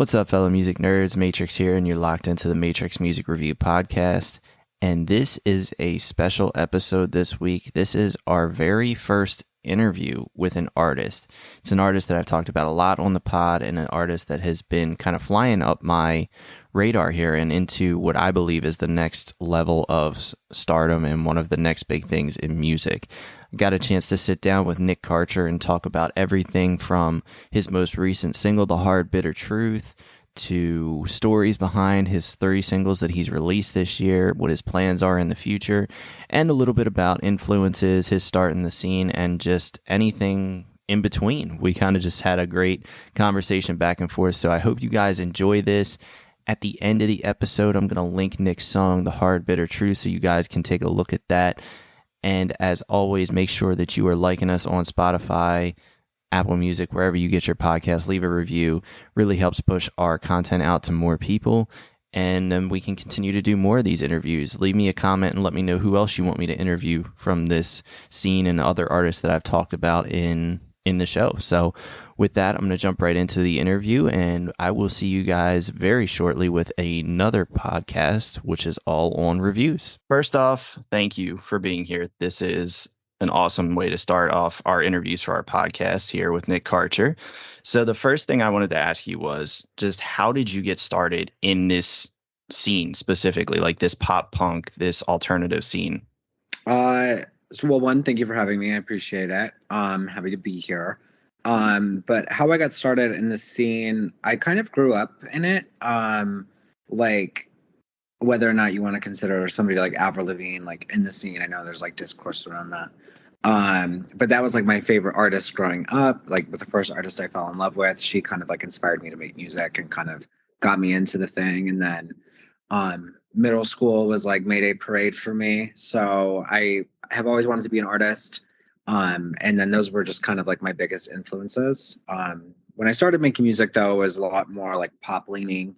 What's up, fellow music nerds? Matrix here, and you're locked into the Matrix Music Review Podcast. And this is a special episode this week. This is our very first interview with an artist. It's an artist that I've talked about a lot on the pod, and an artist that has been kind of flying up my radar here and into what I believe is the next level of stardom and one of the next big things in music. I got a chance to sit down with Nick Karcher and talk about everything from his most recent single, The Hard Bitter Truth, to stories behind his 30 singles that he's released this year, what his plans are in the future, and a little bit about influences, his start in the scene, and just anything in between. We kind of just had a great conversation back and forth, so I hope you guys enjoy this. At the end of the episode, I'm going to link Nick's song, The Hard Bitter Truth, so you guys can take a look at that. And as always, make sure that you are liking us on Spotify, Apple Music, wherever you get your podcast. Leave a review. Really helps push our content out to more people. And then we can continue to do more of these interviews. Leave me a comment and let me know who else you want me to interview from this scene and other artists that I've talked about in the show. So with that, I'm going to jump right into the interview, and I will see you guys very shortly with another podcast, which is all on reviews. First off, thank you for being here. This is an awesome way to start off our interviews for our podcast here with Nick Karcher. So the first thing I wanted to ask you was just how did you get started in this scene specifically, like this pop punk, this alternative scene? Well, one, thank you for having me. I appreciate it. Happy to be here. But how I got started in the scene, I kind of grew up in it. Like whether or not you want to consider somebody like Avril Lavigne like in the scene, I know there's like discourse around that. But that was like my favorite artist growing up, like with the first artist I fell in love with. She kind of like inspired me to make music and kind of got me into the thing. And then middle school was like Mayday Parade for me. So I have always wanted to be an artist. And then those were just kind of like my biggest influences. When I started making music though, it was a lot more like pop leaning.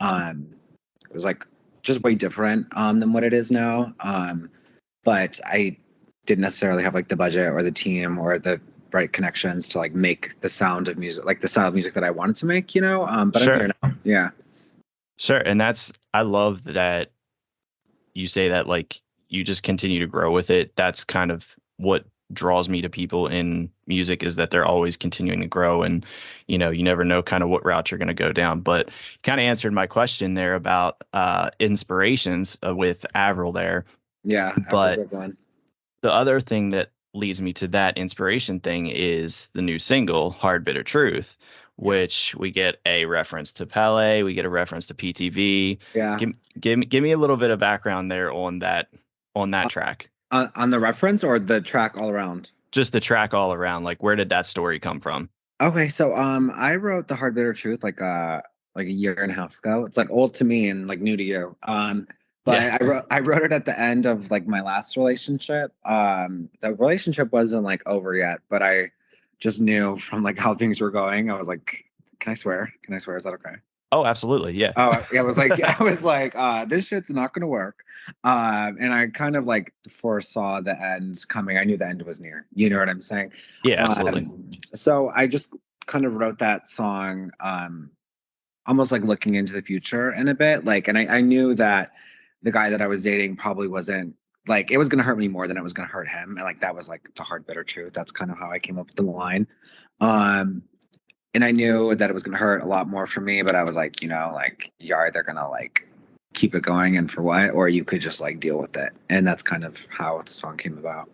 It was like just way different than what it is now. But I didn't necessarily have like the budget or the team or the right connections to like make the sound of music, like the style of music that I wanted to make, you know? But Sure. I'm here now. Yeah. Sure. And I love that you say that, like, you just continue to grow with it. That's kind of what draws me to people in music, is that they're always continuing to grow, and you never know kind of what route you're going to go down. But you kind of answered my question there about inspirations with Avril there. Yeah. But the other thing that leads me to that inspiration thing is the new single, Hard Bitter Truth, which we get a reference to Pele, we get a reference to PTV. Yeah. Give me a little bit of background there on that track. On the reference or the track all around? Just the track all around. Like, where did that story come from? Okay, so I wrote The Hard Bitter Truth like a year and a half ago. It's like old to me and like new to you. But yeah. I wrote it at the end of like my last relationship. The relationship wasn't like over yet, but I just knew from like how things were going. I was like, can I swear? Can I swear? Is that okay? Oh, absolutely. Yeah. Oh, yeah. I was like, this shit's not going to work. And I kind of like foresaw the end coming. I knew the end was near. You know what I'm saying? Yeah, absolutely. So I just kind of wrote that song, almost like looking into the future in a bit. Like, and I knew that the guy that I was dating probably wasn't like, it was going to hurt me more than it was going to hurt him. And like, that was like the hard, bitter truth. That's kind of how I came up with the line. And I knew that it was going to hurt a lot more for me, but I was like, like you're either going to like keep it going and for what, or you could just like deal with it. And that's kind of how the song came about.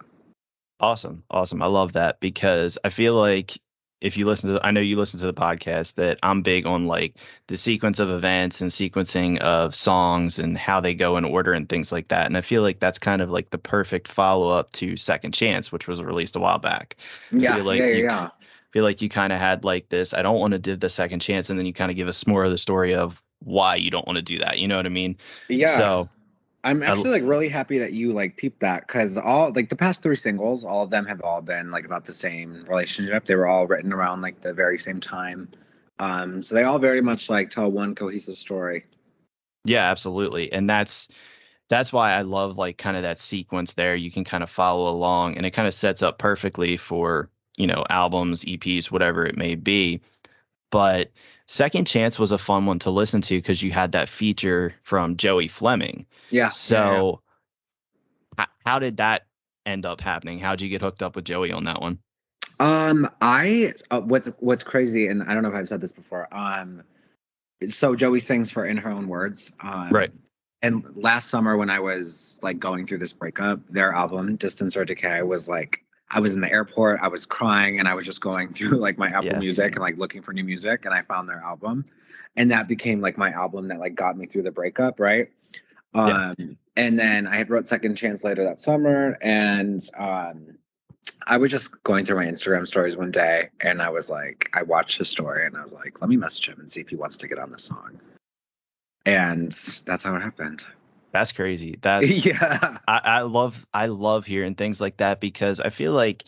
Awesome. I love that, because I feel like if you I know you listen to the podcast, that I'm big on like the sequence of events and sequencing of songs and how they go in order and things like that. And I feel like that's kind of like the perfect follow up to Second Chance, which was released a while back. Yeah. Feel like you kind of had like this, I don't want to give the second chance, and then you kind of give us more of the story of why you don't want to do that. You know what I mean? Yeah. So I'm actually like really happy that you like peeped that, because all like the past 3 singles, all of them have all been like about the same relationship. They were all written around like the very same time. So they all very much like tell one cohesive story. Yeah, absolutely. And that's why I love like kind of that sequence there. You can kind of follow along, and it kind of sets up perfectly for albums, EPs, whatever it may be. But Second Chance was a fun one to listen to because you had that feature from Joey Fleming. Yeah. So how did that end up happening? How'd you get hooked up with Joey on that one? I what's crazy, and I don't know if I've said this before. So Joey sings for In Her Own Words. Right. And last summer when I was like going through this breakup, their album Distance or Decay was like, I was in the airport, I was crying, and I was just going through like my Apple Music and like looking for new music, and I found their album, and that became like my album that like got me through the breakup, right? And then I had wrote Second Chance later that summer, and I was just going through my Instagram stories one day, and I was like, I watched his story, and I was like, let me message him and see if he wants to get on the song. And that's how it happened. That's crazy. That's yeah. I love hearing things like that because I feel like,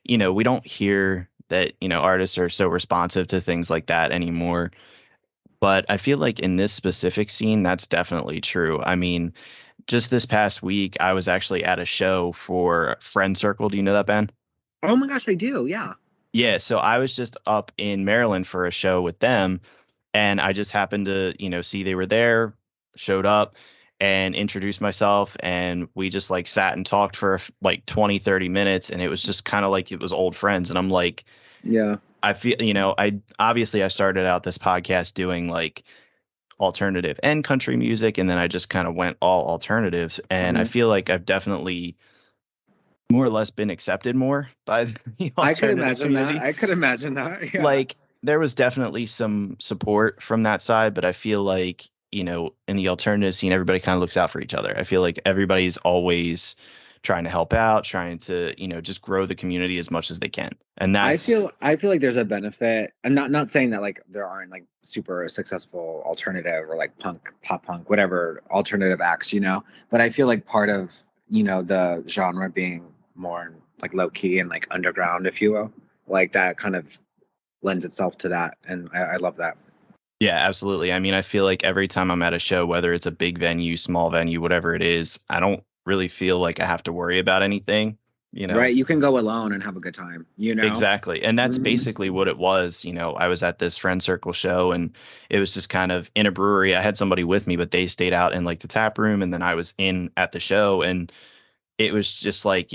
we don't hear that, artists are so responsive to things like that anymore. But I feel like in this specific scene, that's definitely true. I mean, just this past week, I was actually at a show for Friend Circle. Do you know that band? Oh my gosh, I do. Yeah. Yeah. So I was just up in Maryland for a show with them. And I just happened to, see they were there, showed up and introduced myself. And we just like sat and talked for like 20-30 minutes. And it was just kind of like it was old friends. And I'm like, yeah, I feel, I started out this podcast doing like alternative and country music. And then I just kind of went all alternatives. And I feel like I've definitely more or less been accepted more by the I could alternative imagine community. that. I could imagine that. Yeah. Like there was definitely some support from that side, but I feel like, in the alternative scene, everybody kind of looks out for each other. I feel like everybody's always trying to help out, trying to, just grow the community as much as they can. And that's I feel like there's a benefit. I'm not saying that like there aren't like super successful alternative or like punk, pop punk, whatever alternative acts, but I feel like part of, the genre being more like low key and like underground, if you will, like that kind of lends itself to that. And I love that. Yeah, absolutely. I mean, I feel like every time I'm at a show, whether it's a big venue, small venue, whatever it is, I don't really feel like I have to worry about anything, Right. You can go alone and have a good time, Exactly. And that's basically what it was. I was at this Friend Circle show and it was just kind of in a brewery. I had somebody with me, but they stayed out in like the tap room. And then I was in at the show and it was just like,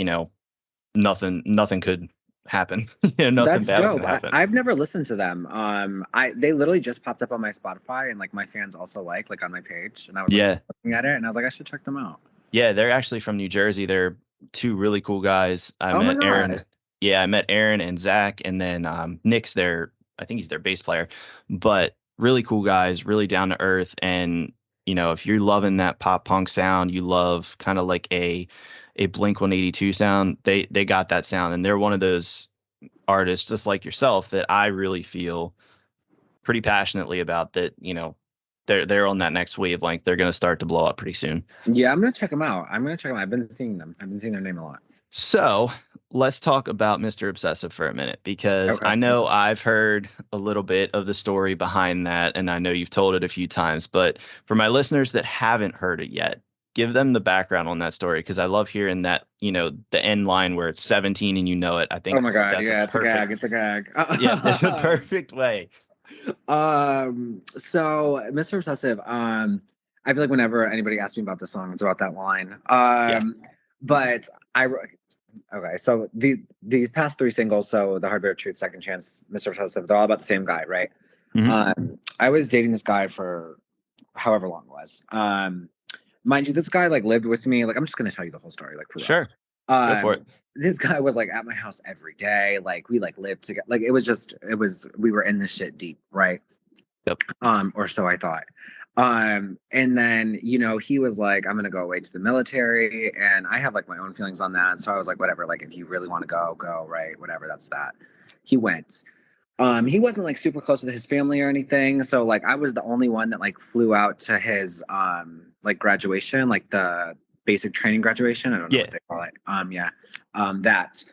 nothing could happen. Nothing That's bad was dope. gonna happen. I've never listened to them. They literally just popped up on my Spotify, and like my fans also like on my page, and I was like, looking at it, and I was like, I should check them out. Yeah, they're actually from New Jersey. They're two really cool guys. I Oh my met God. Aaron. Yeah, I met Aaron and Zach, and then Nick's their. I think he's their bass player, but really cool guys, really down to earth. And if you're loving that pop punk sound, you love kind of like a Blink 182 sound. They got that sound, and they're one of those artists just like yourself that I really feel pretty passionately about. That they're on that next wavelength. They're going to start to blow up pretty soon. Yeah, I'm gonna check them out. I've been seeing them. I've been seeing their name a lot. So let's talk about Mr. Obsessive for a minute, because Okay. I know I've heard a little bit of the story behind that, and I know you've told it a few times, but for my listeners that haven't heard it yet, give them the background on that story, because I love hearing that, the end line where it's 17 and I think Oh my God. that's Yeah, it's a gag. It's a gag. Yeah, it's a perfect way. So Mr. Obsessive, I feel like whenever anybody asks me about the song, it's about that line. But okay, so these past three singles, so The Hard Bare Truth, Second Chance, Mr. Obsessive, they're all about the same guy, right? I was dating this guy for however long it was. Mind you, this guy like lived with me. Like, I'm just gonna tell you the whole story, like for real. Sure. Go for it. This guy was like at my house every day. Like we like lived together. Like we were in this shit deep, right? Yep. Or so I thought. And then, he was like, I'm gonna go away to the military, and I have like my own feelings on that. So I was like, whatever, like if you really want to go, right? Whatever, that's that. He went. He wasn't like super close with his family or anything. So like I was the only one that like flew out to his like graduation, like the basic training graduation. I don't know what they call it. That.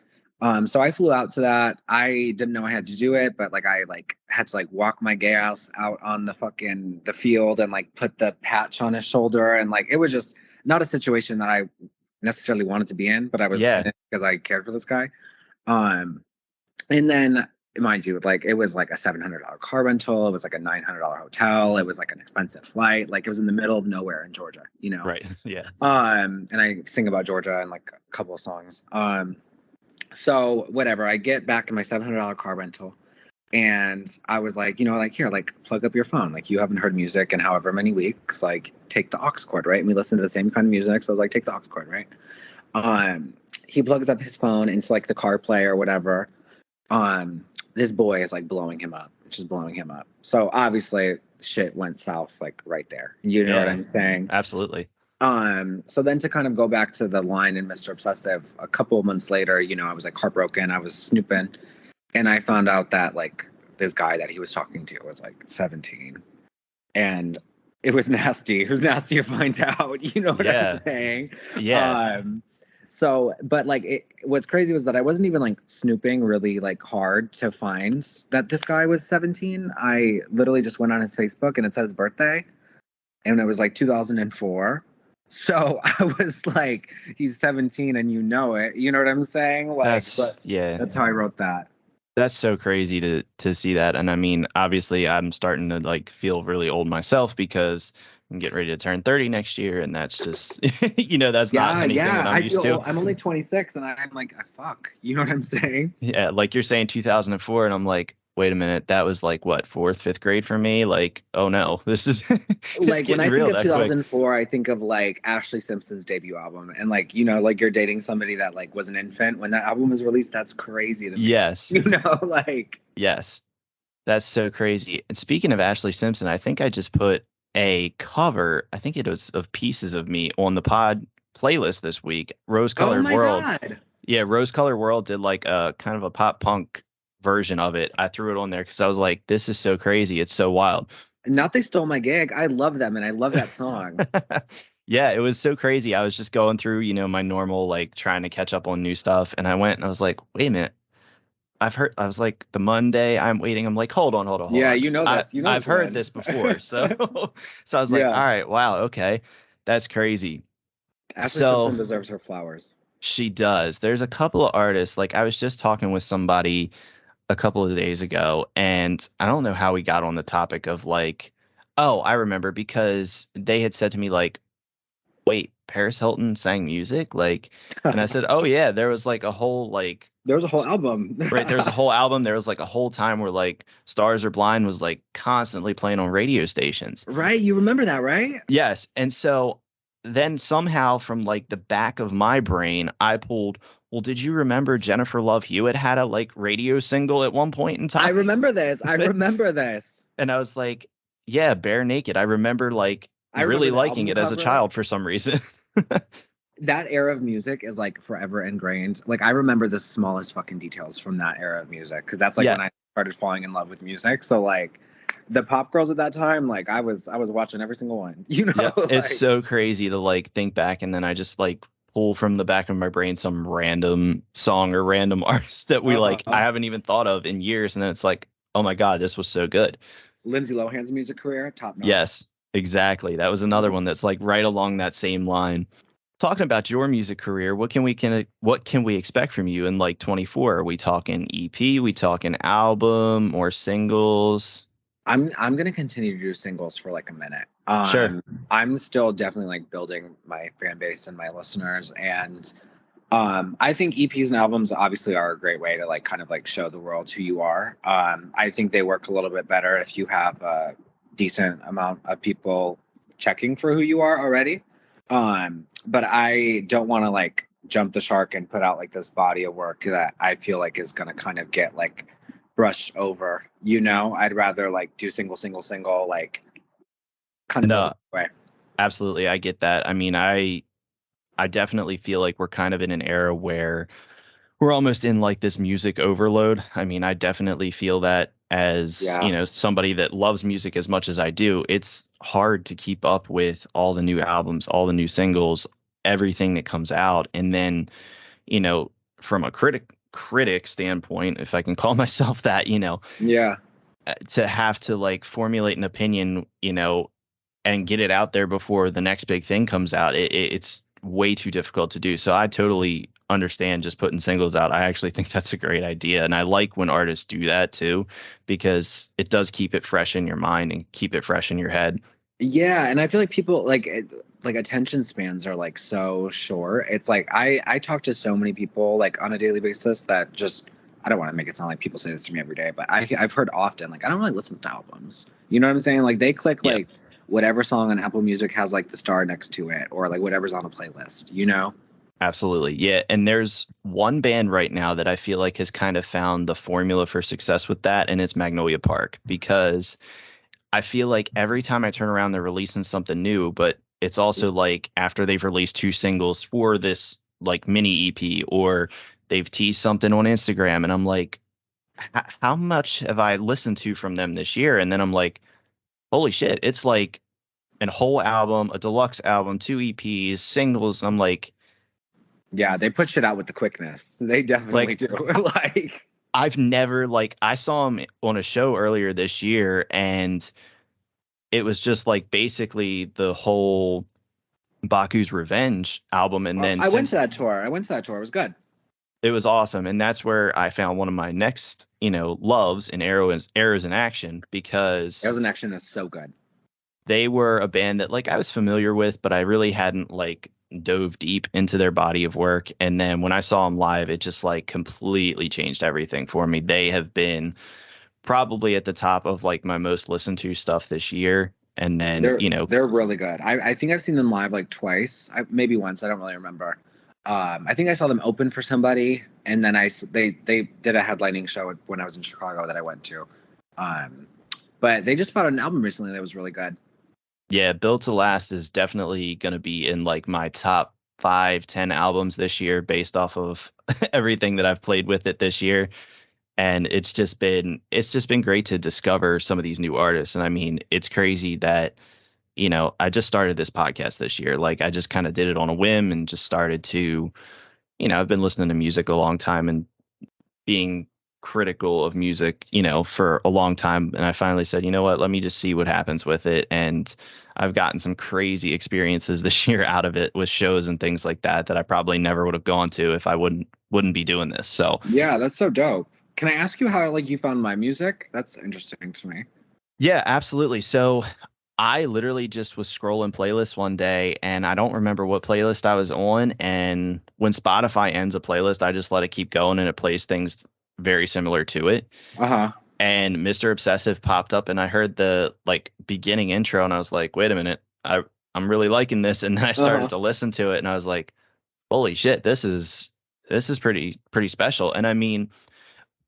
So I flew out to that. I didn't know I had to do it, but like I like had to like walk my gay ass out on the field and like put the patch on his shoulder, and like it was just not a situation that I necessarily wanted to be in, but I was in it because I cared for this guy. And then mind you, like it was like a $700 car rental. It was like a $900 hotel. It was like an expensive flight. Like it was in the middle of nowhere in Georgia, you know? Right. Yeah. And I sing about Georgia in like a couple of songs. So whatever, I get back in my $700 car rental. And I was like, you know, like, here, like, plug up your phone. Like, you haven't heard music in however many weeks. Like, take the aux cord, right? And we listen to the same kind of music. So I was like, take the aux cord, right? He plugs up his phone into, like, the CarPlay or whatever. This boy is, like, blowing him up. Just blowing him up. So, obviously, shit went south, like, right there. You know what I'm saying? Absolutely. So then to kind of go back to the line in Mr. Obsessive, a couple of months later, you know, I was, like, heartbroken. I was snooping. And I found out that, like, this guy that he was talking to was, like, 17. And it was nasty. It was nasty to find out. You know what I'm saying? Yeah. So, but, like, what's crazy was that I wasn't even, like, snooping really, like, hard to find that this guy was 17. I literally just went on his Facebook, and it said his birthday. And it was, like, 2004. So I was like, he's 17 and you know it. You know what I'm saying? Like, that's how I wrote that. That's so crazy to see that. And I mean, obviously I'm starting to like feel really old myself because I'm getting ready to turn 30 next year. And that's just, you know, that's not anything that I'm used to. I'm only 26 and I'm like, fuck, you know what I'm saying? Yeah. Like you're saying 2004 and I'm like, wait a minute, that was like what, 4th, 5th grade for me? Like, oh no, this is like when I think of 2004, I think of like Ashley Simpson's debut album, and like, you know, like you're dating somebody that like was an infant when that album was released. That's crazy to me. Yes. You know, like yes, that's so crazy. And speaking of Ashley Simpson, I think I just put a cover, I think it was of Pieces of Me on the pod playlist this week. Rose Colored World. God. Yeah, Rose Colored World did like a kind of a pop punk version of it. I threw it on there because I was like, this is so crazy. It's so wild. Not They Stole My Gig. I love them and I love that song. Yeah, it was so crazy. I was just going through, you know, my normal like trying to catch up on new stuff. And I went and I was like, wait a minute. I was like, the Monday I'm waiting. I'm like, hold on. Yeah, you know this. I've heard this before. So I was like, all right, wow, okay. That's crazy. Ashley Simpson deserves her flowers. She does. There's a couple of artists, like I was just talking with somebody a couple of days ago, and I don't know how we got on the topic of like, oh, I remember because they had said to me like, wait, Paris Hilton sang music? Like, and I said, oh yeah, there was like a whole like, there was a whole album. Right, there was a whole album. There was like a whole time where like Stars Are Blind was like constantly playing on radio stations. Right, you remember that, right? Yes, and so then somehow from like the back of my brain, I pulled, well, did you remember Jennifer Love Hewitt had a like radio single at one point in time? I remember this. And I was like, yeah, Bare Naked. I remember like really liking it as a child for some reason. That era of music is like forever ingrained. Like I remember the smallest fucking details from that era of music because that's like when I started falling in love with music. So like the pop girls at that time, like I was watching every single one. You know, like, it's so crazy to like think back and then I just like pull from the back of my brain some random song or random artist that we like I haven't even thought of in years, and then it's like, oh my god, this was so good. Lindsay Lohan's music career, top notch. Yes, exactly. That was another one that's like right along that same line. Talking about your music career, what can we expect from you in like 24? Are we talking EP? We talking album or singles? I'm gonna continue to do singles for like a minute. Sure. I'm still definitely like building my fan base and my listeners, and I think EPs and albums obviously are a great way to like kind of like show the world who you are. I think they work a little bit better if you have a decent amount of people checking for who you are already. But I don't want to like jump the shark and put out like this body of work that I feel like is gonna kind of get like brushed over, you know. I'd rather like do single, like kind of way. Absolutely, I get that. I mean, I definitely feel like we're kind of in an era where we're almost in like this music overload. I mean, I definitely feel that as, you know, somebody that loves music as much as I do. It's hard to keep up with all the new albums, all the new singles, everything that comes out. And then, you know, from a critic standpoint, if I can call myself that, you know, to have to like formulate an opinion, you know, and get it out there before the next big thing comes out, it's way too difficult to do. So I totally understand just putting singles out. I actually think that's a great idea. And I like when artists do that too, because it does keep it fresh in your mind and keep it fresh in your head. Yeah, and I feel like people like attention spans are like so short. It's like I talk to so many people like on a daily basis that just I don't want to make it sound like people say this to me every day, but I've heard often like I don't really listen to albums. You know what I'm saying? Like they click Yeah. like whatever song on Apple Music has like the star next to it or like whatever's on a playlist, you know? Absolutely. Yeah. And there's one band right now that I feel like has kind of found the formula for success with that, and it's Magnolia Park, because I feel like every time I turn around, they're releasing something new, but it's also like after they've released 2 singles for this like mini EP, or they've teased something on Instagram, and I'm like, how much have I listened to from them this year? And then I'm like, holy shit, it's like a whole album, a deluxe album, 2 EPs, singles. I'm Yeah, they put shit out with the quickness. They definitely like, do. Like I've never like I saw him on a show earlier this year, and it was just like basically the whole Baku's Revenge album, and then I went since to that tour. I went to that tour. It was good. it was awesome, and that's where I found one of my next, loves in Arrows in Action, because Arrows in Action is so good. they were a band that like I was familiar with, but I really hadn't like dove deep into their body of work. And then when I saw them live, it just like completely changed everything for me. They have been probably at the top of like my most listened to stuff this year. And then, They're really good. I think I've seen them live like twice, maybe once. I don't really remember. I think I saw them open for somebody, and then they did a headlining show when I was in Chicago that I went to. But they just put out an album recently that was really good. yeah, Built to Last is definitely going to be in like my top 5, 10 albums this year based off of everything that I've played with it this year. And it's just been great to discover some of these new artists. And I mean, it's crazy that, I just started this podcast this year. Like I just kind of did it on a whim and just started to, I've been listening to music a long time and being critical of music, for a long time. And I finally said, you know what, let me just see what happens with it. And I've gotten some crazy experiences this year out of it with shows and things like that I probably never would have gone to if I wouldn't be doing this. So yeah, that's so dope. Can I ask you how like you found my music? That's interesting to me. yeah, absolutely. So I literally just was scrolling playlists one day, and I don't remember what playlist I was on. And when Spotify ends a playlist, I just let it keep going, and it plays things very similar to it. Uh-huh. And Mr. Obsessive popped up, and I heard the like beginning intro, and I was like, wait a minute, I'm really liking this. And then I started to listen to it, and I was like, holy shit, this is pretty special. And I mean,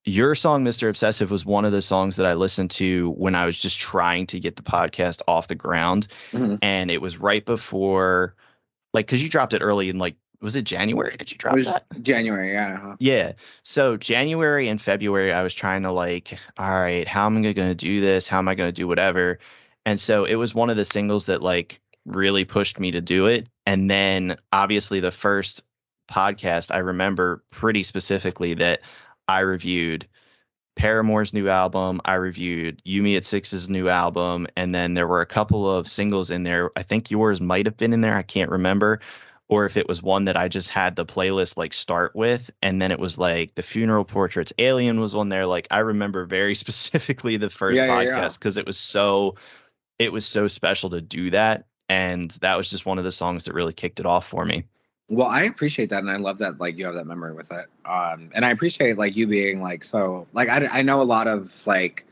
your song, Mr. Obsessive, was one of the songs that I listened to when I was just trying to get the podcast off the ground. Mhm. And it was right before, like, because you dropped it early in, like, was it January? Did you drop that? January, yeah. Uh-huh. Yeah. So January and February, I was trying to, like, all right, how am I going to do this? How am I going to do whatever? And so it was one of the singles that, like, really pushed me to do it. And then obviously the first podcast, I remember pretty specifically that I reviewed Paramore's new album. I reviewed Yumi at Six's new album. And then there were a couple of singles in there. I think yours might have been in there. I can't remember. Or if it was one that I just had the playlist like start with. And then it was like the Funeral Portraits Alien was on there. Like I remember very specifically the first podcast because it was so special to do that. And that was just one of the songs that really kicked it off for me. Well, I appreciate that, and I love that like you have that memory with it. And I appreciate like you being like so like I know a lot of like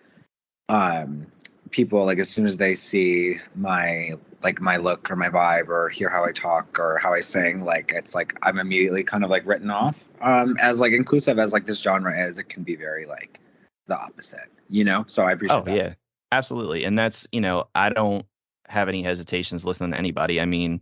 people like as soon as they see my look or my vibe or hear how I talk or how I sing, like it's like I'm immediately kind of like written off as like inclusive as like this genre is. It can be very like the opposite, you know? So I appreciate that. Oh yeah, absolutely. And that's, I don't have any hesitations listening to anybody. I mean,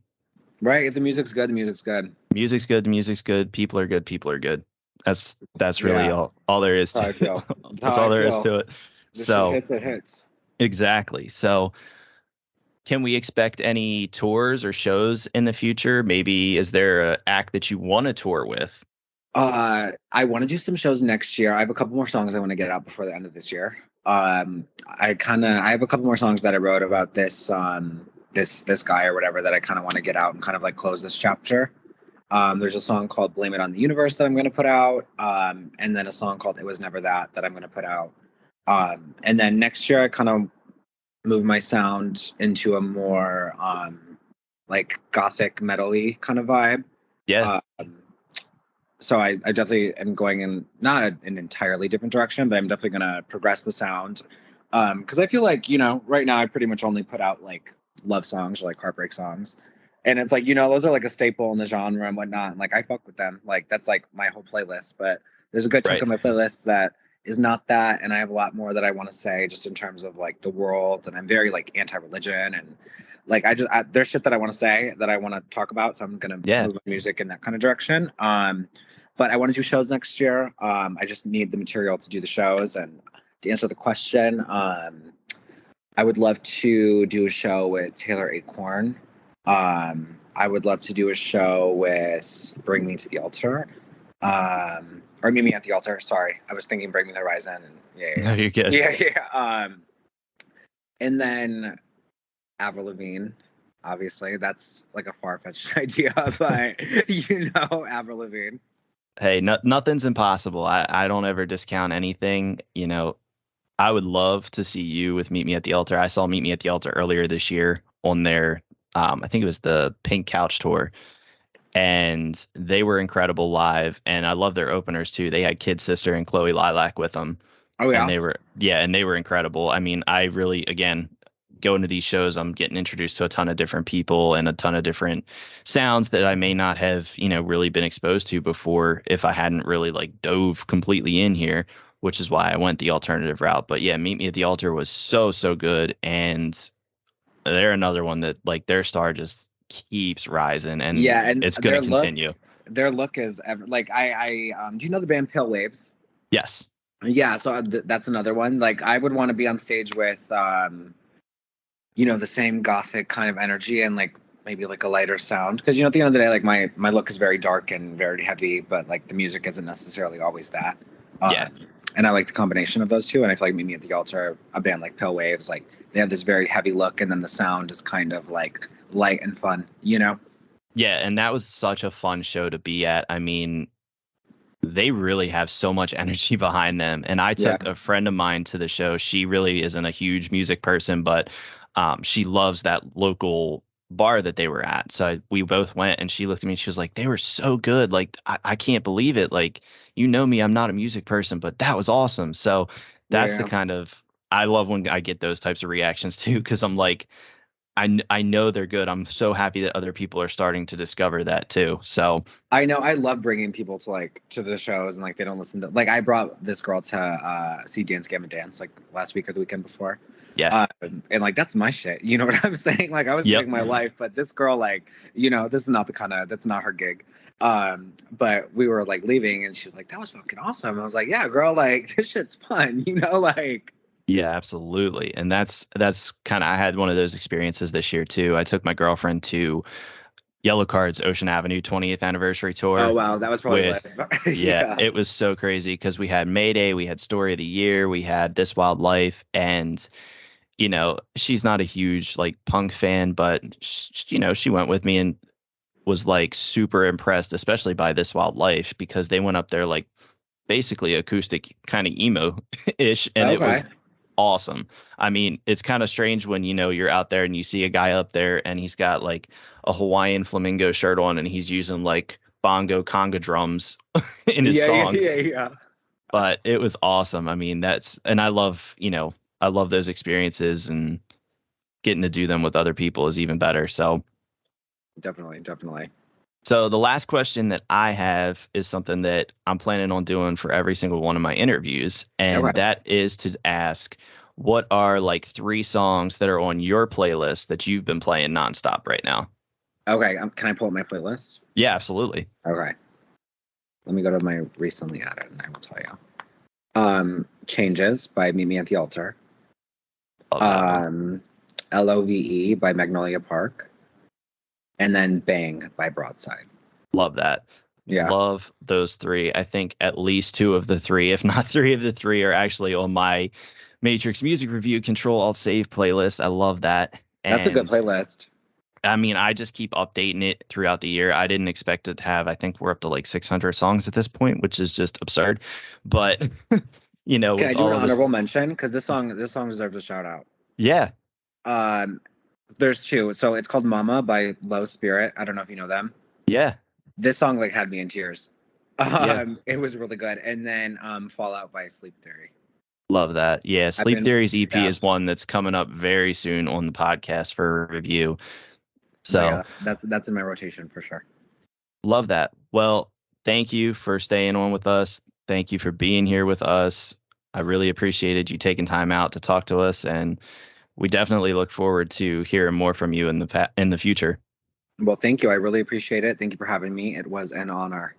right. If the music's good, the music's good. Music's good. The music's good. People are good. People are good. That's really all there is to it. That's all there is to it. So it hits. Exactly. So can we expect any tours or shows in the future? Maybe is there an act that you want to tour with? I want to do some shows next year. I have a couple more songs I want to get out before the end of this year. I have a couple more songs that I wrote about this guy or whatever that I kind of want to get out and kind of like close this chapter. There's a song called Blame It on the Universe that I'm going to put out. And then a song called It Was Never That I'm going to put out. And then next year, I kind of move my sound into a more like gothic metal-y kind of vibe. Yeah. So I definitely am going in not an entirely different direction, but I'm definitely going to progress the sound. Because I feel like, right now I pretty much only put out like love songs or like heartbreak songs. And it's like, those are like a staple in the genre and whatnot. And like I fuck with them. Like that's like my whole playlist. But there's a good chunk Right. of my playlist that is not that. And I have a lot more that I want to say just in terms of like the world. And I'm very like anti-religion and like there's shit that I want to say that I want to talk about. So I'm gonna move my music in that kind of direction. But I want to do shows next year. I just need the material to do the shows. And to answer the question, I would love to do a show with Taylor Acorn. I would love to do a show with Bring Me to the Altar. Or Meet Me at the Altar. Sorry, I was thinking Bring Me the Horizon. And yeah. No, you're good. Yeah. And then Avril Lavigne. Obviously, that's like a far-fetched idea, but Avril Lavigne. Hey, nothing's impossible. I don't ever discount anything. I would love to see you with Meet Me at the Altar. I saw Meet Me at the Altar earlier this year on their, I think it was the Pink Couch tour, and they were incredible live. And I love their openers too. They had Kid Sister and Chloe Lilac with them. Oh yeah, and they were incredible. I mean, I really, again, going to these shows, I'm getting introduced to a ton of different people and a ton of different sounds that I may not have, really been exposed to before if I hadn't really like dove completely in here, which is why I went the alternative route. But yeah, Meet Me at the Altar was so good. And they're another one that like their star just keeps rising, and and it's going to continue. Their look is like, I do you know the band Pale Waves? Yes. Yeah. So that's another one. Like I would want to be on stage with, the same gothic kind of energy and like maybe like a lighter sound. Because, at the end of the day, like my look is very dark and very heavy, but like the music isn't necessarily always that. And I like the combination of those two. And I feel like Meet Me at the Altar, a band like Pale Waves, like they have this very heavy look and then the sound is kind of like light and fun, Yeah. And that was such a fun show to be at. I mean, they really have so much energy behind them. And I took a friend of mine to the show. She really isn't a huge music person, but she loves that local bar that they were at. So we both went, and she looked at me and she was like, they were so good. Like, I can't believe it. Like, me, I'm not a music person, but that was awesome. So that's the kind of, I love when I get those types of reactions too, because I'm like, I know they're good. I'm so happy that other people are starting to discover that too. So I know I love bringing people to the shows, and like they don't listen to, like I brought this girl to see Dance Gavin Dance like last week or the weekend before. Yeah. And like that's my shit. You know what I'm saying? Like I was living my life, but this girl, like, this is not that's not her gig. But we were like leaving and she was like, that was fucking awesome. I was like, yeah, girl, like this shit's fun, like. Yeah, absolutely. And that's kind of, I had one of those experiences this year too. I took my girlfriend to Yellow Card's Ocean Avenue 20th anniversary tour. Oh wow, that was probably It was so crazy because we had Mayday, we had Story of the Year, we had This Wild Life, and she's not a huge like punk fan, but she went with me and was like super impressed, especially by This Wild Life, because they went up there like basically acoustic kind of emo-ish, and it was awesome. I mean, it's kind of strange when you're out there and you see a guy up there and he's got like a Hawaiian flamingo shirt on and he's using like bongo conga drums in his song. Yeah. But it was awesome. I mean, and I love those experiences, and getting to do them with other people is even better. So definitely. So the last question that I have is something that I'm planning on doing for every single one of my interviews. And that is to ask, what are like 3 songs that are on your playlist that you've been playing nonstop right now? Okay. Can I pull up my playlist? Yeah, absolutely. Okay. Let me go to my recently added and I will tell you. Changes by Meet Me at the Altar. LOVE by Magnolia Park. And then Bang by Broadside. Love that. Yeah. Love those 3. I think at least 2 of the 3, if not 3 of the 3, are actually on my Matrix Music Review Control Alt Save playlist. I love that. That's a good playlist. I mean, I just keep updating it throughout the year. I didn't expect it to have, I think we're up to like 600 songs at this point, which is just absurd. But, Can I with do an all of honorable this, mention? Because this song deserves a shout out. yeah, Um, there's two. So it's called "Mama" by Low Spirit. I don't know if you know them. yeah, This song like had me in tears. yeah. It was really good. And then "Fallout" by Sleep Theory. Love that. Yeah. I've Sleep been Theory's EP yeah. is one that's coming up very soon on the podcast for review. But So yeah, that's in my rotation for sure. love that. Well, thank you for staying on with us. Thank you for being here with us. I really appreciated you taking time out to talk to us, and we definitely look forward to hearing more from you in the future. Well, thank you. I really appreciate it. Thank you for having me. It was an honor.